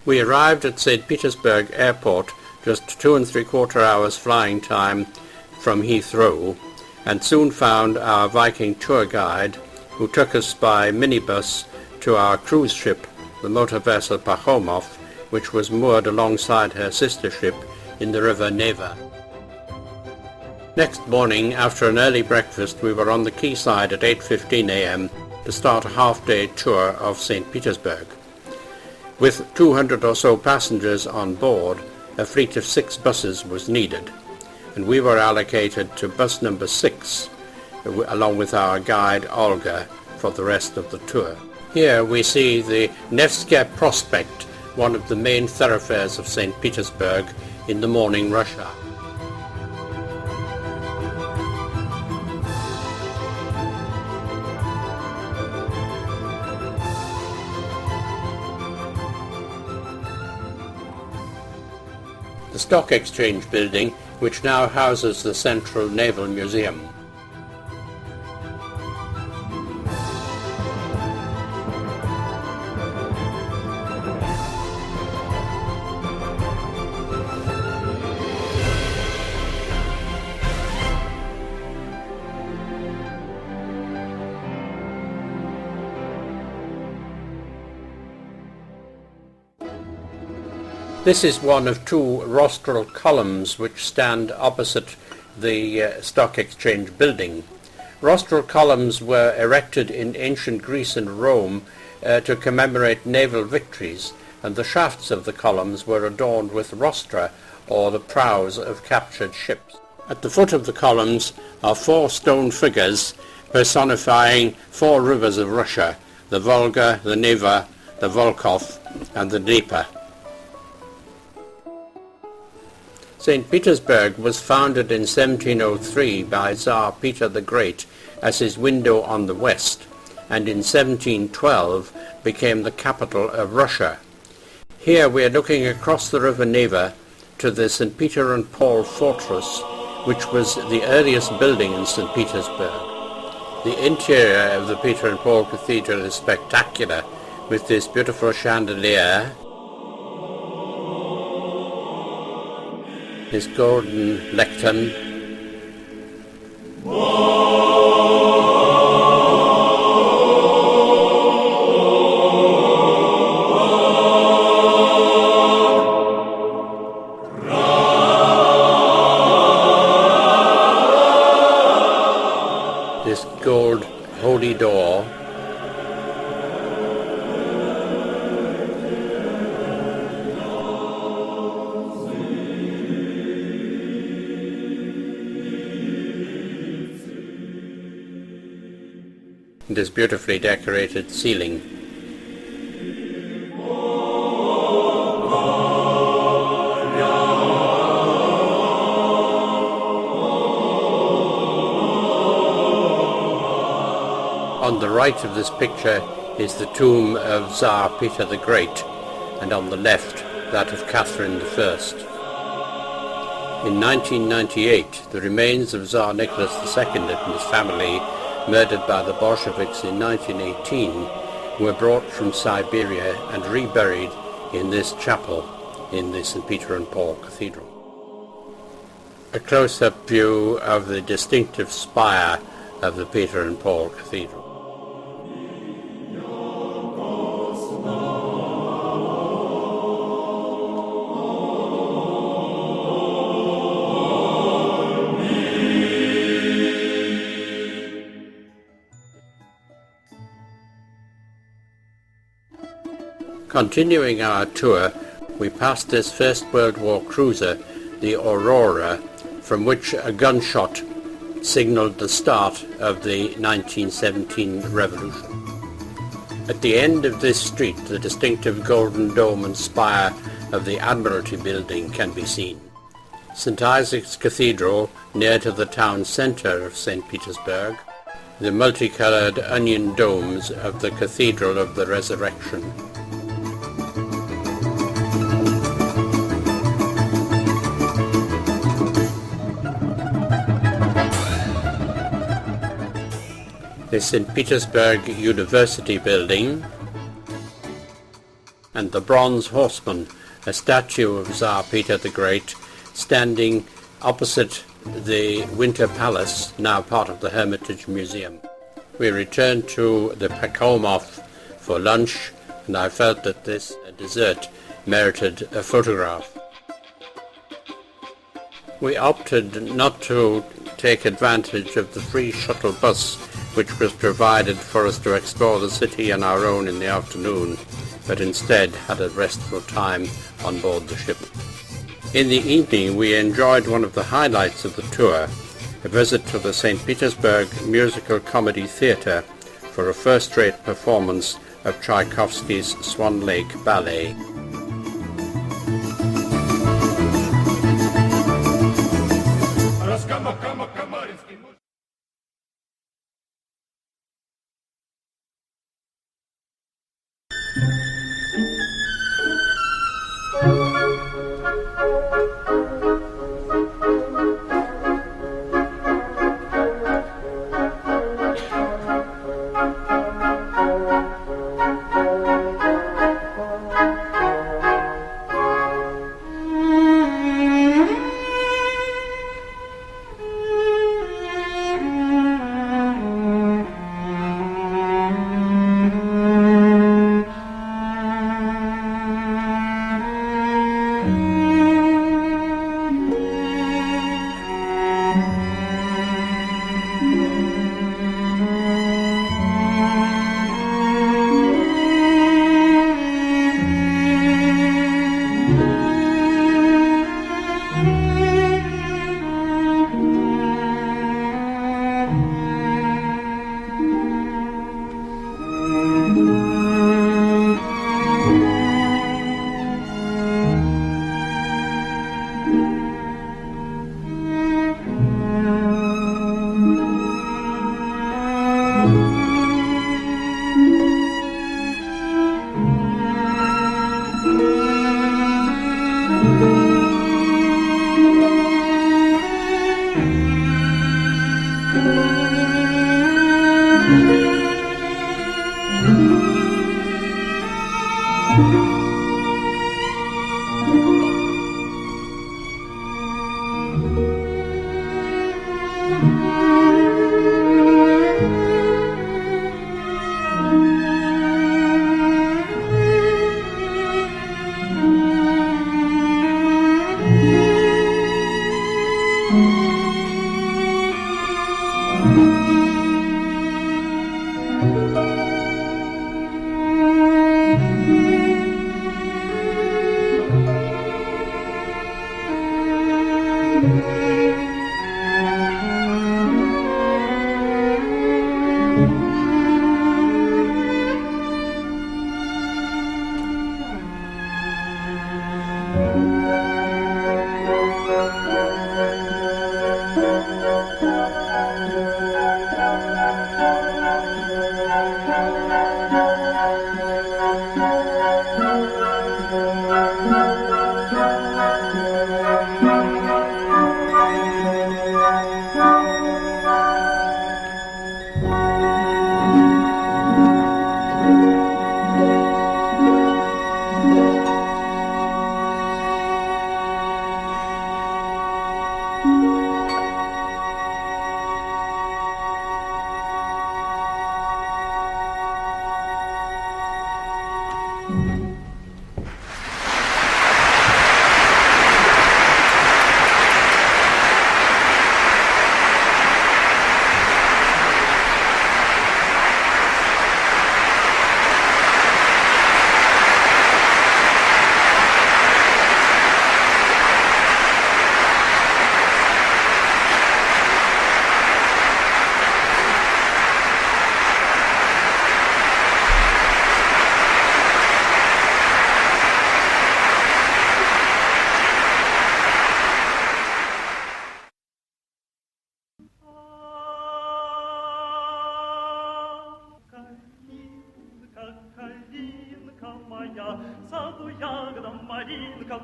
We arrived at St. Petersburg Airport just 2¾ hours flying time from Heathrow, and soon found our Viking tour guide, who took us by minibus to our cruise ship, the motor vessel Pachomov, which was moored alongside her sister ship in the river Neva. Next morning, after an early breakfast, we were on the quayside at 8:15 a.m. to start a half-day tour of St. Petersburg. With 200 or so passengers on board, a fleet of 6 buses was needed, and we were allocated to bus number 6, along with our guide Olga, for the rest of the tour. Here we see the Nevsky Prospect, one of the main thoroughfares of St. Petersburg, in the morning rush hour. The Stock Exchange building, which now houses the Central Naval Museum. This is one of 2 rostral columns which stand opposite the Stock Exchange building. Rostral columns were erected in ancient Greece and Rome to commemorate naval victories, and the shafts of the columns were adorned with rostra, or the prows of captured ships. At the foot of the columns are 4 stone figures personifying 4 rivers of Russia: the Volga, the Neva, the Volkhov, and the Dnieper. St. Petersburg was founded in 1703 by Tsar Peter the Great as his window on the west, and in 1712 became the capital of Russia. Here we are looking across the river Neva to the St. Peter and Paul Fortress, which was the earliest building in St. Petersburg. The interior of the Peter and Paul Cathedral is spectacular, with this beautiful chandelier, this golden lectern, this gold holy door, this beautifully decorated ceiling. On the right of this picture is the tomb of Tsar Peter the Great, and on the left that of Catherine I. In 1998, the remains of Tsar Nicholas II and his family, murdered by the Bolsheviks in 1918, were brought from Siberia and reburied in this chapel in the St. Peter and Paul Cathedral. A close-up view of the distinctive spire of the Peter and Paul Cathedral. Continuing our tour, we passed this First World War cruiser, the Aurora, from which a gunshot signalled the start of the 1917 revolution. At the end of this street, the distinctive golden dome and spire of the Admiralty building can be seen. St. Isaac's Cathedral, near to the town centre of St. Petersburg, the multicoloured onion domes of the Cathedral of the Resurrection. The St. Petersburg University building, and the Bronze Horseman, a statue of Tsar Peter the Great, standing opposite the Winter Palace, now part of the Hermitage Museum. We returned to the Pakolmov for lunch, and I felt that this dessert merited a photograph. We opted not to take advantage of the free shuttle bus which was provided for us to explore the city on our own in the afternoon, but instead had a restful time on board the ship. In the evening we enjoyed one of the highlights of the tour, a visit to the St. Petersburg Musical Comedy Theatre for a first-rate performance of Tchaikovsky's Swan Lake Ballet.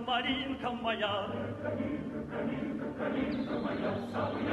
Малинка моя, калинка, калинка, калинка моя, саду